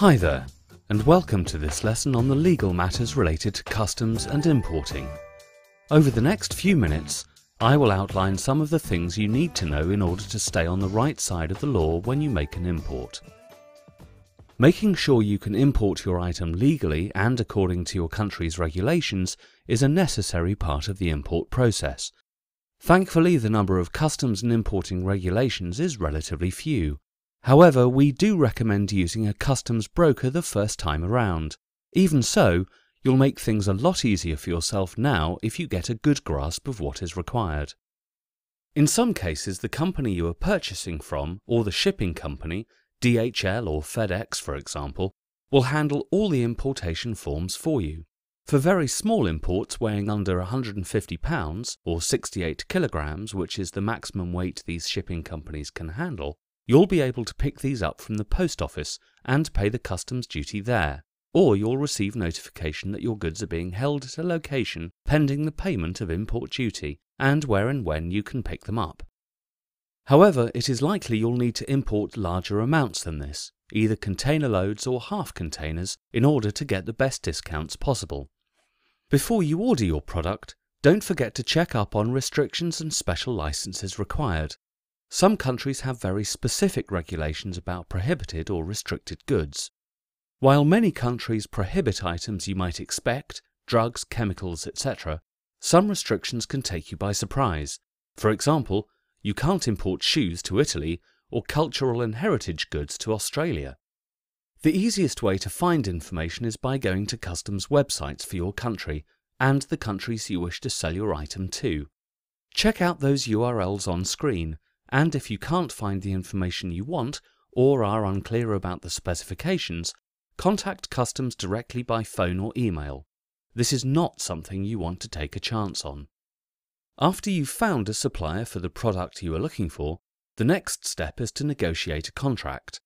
Hi there, and welcome to this lesson on the legal matters related to customs and importing. Over the next few minutes, I will outline some of the things you need to know in order to stay on the right side of the law when you make an import. Making sure you can import your item legally and according to your country's regulations is a necessary part of the import process. Thankfully, the number of customs and importing regulations is relatively few. However, we do recommend using a customs broker the first time around. Even so, you'll make things a lot easier for yourself now if you get a good grasp of what is required. In some cases, the company you are purchasing from, or the shipping company, DHL or FedEx for example, will handle all the importation forms for you. For very small imports weighing under 150 pounds or 68 kilograms, which is the maximum weight these shipping companies can handle, you'll be able to pick these up from the post office and pay the customs duty there, or you'll receive notification that your goods are being held at a location pending the payment of import duty and where and when you can pick them up. However, it is likely you'll need to import larger amounts than this, either container loads or half containers, in order to get the best discounts possible. Before you order your product, don't forget to check up on restrictions and special licenses required. Some countries have very specific regulations about prohibited or restricted goods. While many countries prohibit items you might expect, drugs, chemicals, etc., some restrictions can take you by surprise. For example, you can't import shoes to Italy or cultural and heritage goods to Australia. The easiest way to find information is by going to customs websites for your country and the countries you wish to sell your item to. Check out those URLs on screen, and if you can't find the information you want or are unclear about the specifications, contact customs directly by phone or email. This is not something you want to take a chance on. After you've found a supplier for the product you are looking for, the next step is to negotiate a contract.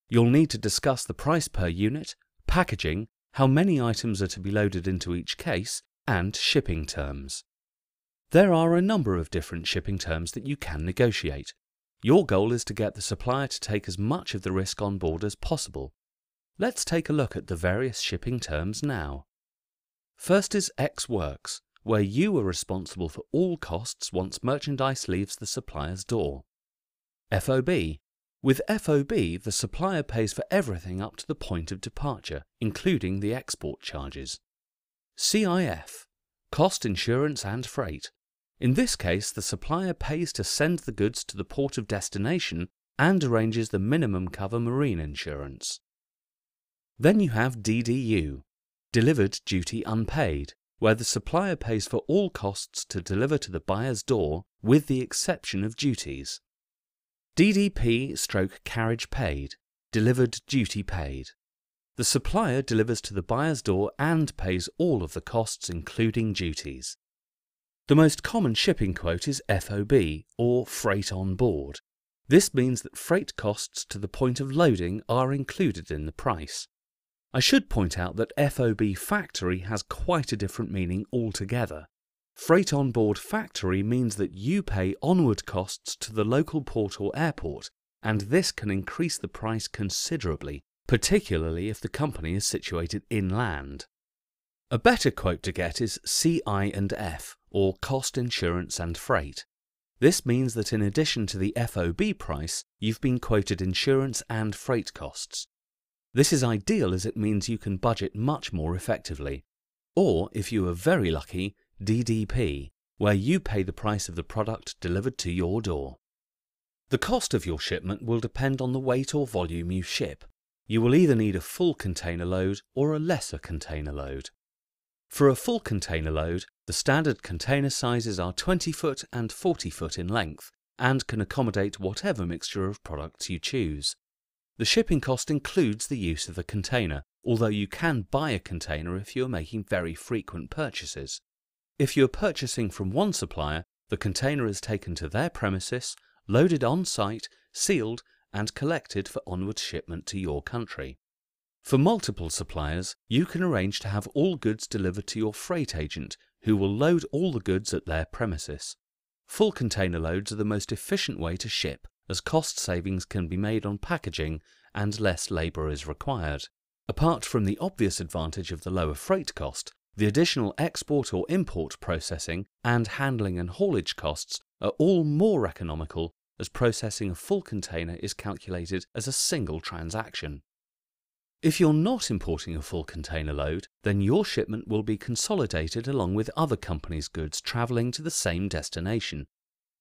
You'll need to discuss the price per unit, packaging, how many items are to be loaded into each case, and shipping terms. There are a number of different shipping terms that you can negotiate. Your goal is to get the supplier to take as much of the risk on board as possible. Let's take a look at the various shipping terms now. First is Ex Works, where you are responsible for all costs once merchandise leaves the supplier's door. FOB. With FOB, the supplier pays for everything up to the point of departure, including the export charges. CIF. Cost, insurance and freight. In this case, the supplier pays to send the goods to the port of destination and arranges the minimum cover marine insurance. Then you have DDU, Delivered Duty Unpaid, where the supplier pays for all costs to deliver to the buyer's door with the exception of duties. DDP/Carriage Paid, Delivered Duty Paid. The supplier delivers to the buyer's door and pays all of the costs including duties. The most common shipping quote is FOB, or Freight on Board. This means that freight costs to the point of loading are included in the price. I should point out that FOB Factory has quite a different meaning altogether. Freight on Board Factory means that you pay onward costs to the local port or airport, and this can increase the price considerably, particularly if the company is situated inland. A better quote to get is CI&F, or Cost, Insurance and Freight. This means that in addition to the FOB price, you've been quoted insurance and freight costs. This is ideal as it means you can budget much more effectively. Or, if you are very lucky, DDP, where you pay the price of the product delivered to your door. The cost of your shipment will depend on the weight or volume you ship. You will either need a full container load or a lesser container load. For a full container load, the standard container sizes are 20 foot and 40 foot in length and can accommodate whatever mixture of products you choose. The shipping cost includes the use of the container, although you can buy a container if you are making very frequent purchases. If you are purchasing from one supplier, the container is taken to their premises, loaded on site, sealed and collected for onward shipment to your country. For multiple suppliers, you can arrange to have all goods delivered to your freight agent, who will load all the goods at their premises. Full container loads are the most efficient way to ship, as cost savings can be made on packaging and less labour is required. Apart from the obvious advantage of the lower freight cost, the additional export or import processing and handling and haulage costs are all more economical, as processing a full container is calculated as a single transaction. If you're not importing a full container load, then your shipment will be consolidated along with other companies' goods travelling to the same destination.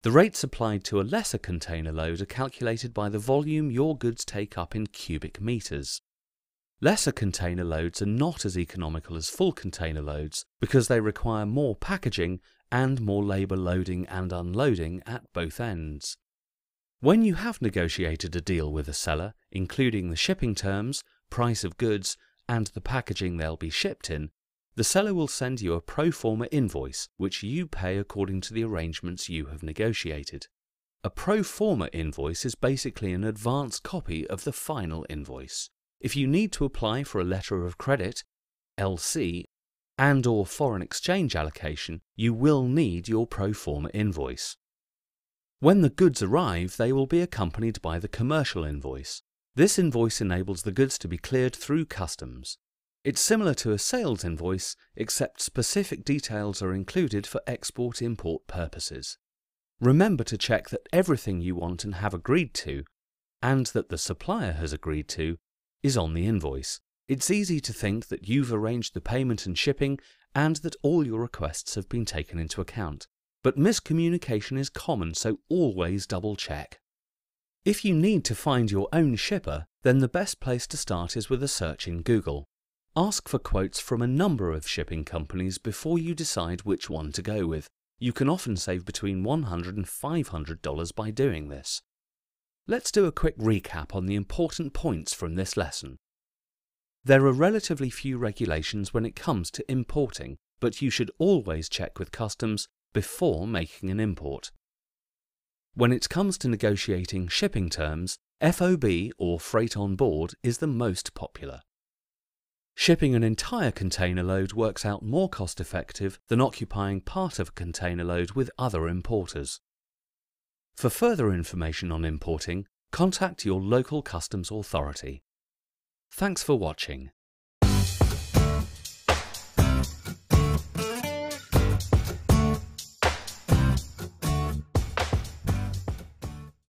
The rates applied to a lesser container load are calculated by the volume your goods take up in cubic meters. Lesser container loads are not as economical as full container loads because they require more packaging and more labour loading and unloading at both ends. When you have negotiated a deal with a seller, including the shipping terms, price of goods, and the packaging they'll be shipped in, the seller will send you a pro forma invoice which you pay according to the arrangements you have negotiated. A pro forma invoice is basically an advance copy of the final invoice. If you need to apply for a letter of credit, LC, and/or foreign exchange allocation, you will need your pro forma invoice. When the goods arrive, they will be accompanied by the commercial invoice. This invoice enables the goods to be cleared through customs. It's similar to a sales invoice, except specific details are included for export-import purposes. Remember to check that everything you want and have agreed to, and that the supplier has agreed to, is on the invoice. It's easy to think that you've arranged the payment and shipping and that all your requests have been taken into account. But miscommunication is common, so always double check. If you need to find your own shipper, then the best place to start is with a search in Google. Ask for quotes from a number of shipping companies before you decide which one to go with. You can often save between $100 and $500 by doing this. Let's do a quick recap on the important points from this lesson. There are relatively few regulations when it comes to importing, but you should always check with customs before making an import. When it comes to negotiating shipping terms, FOB or freight on board is the most popular. Shipping an entire container load works out more cost-effective than occupying part of a container load with other importers. For further information on importing, contact your local customs authority. Thanks for watching.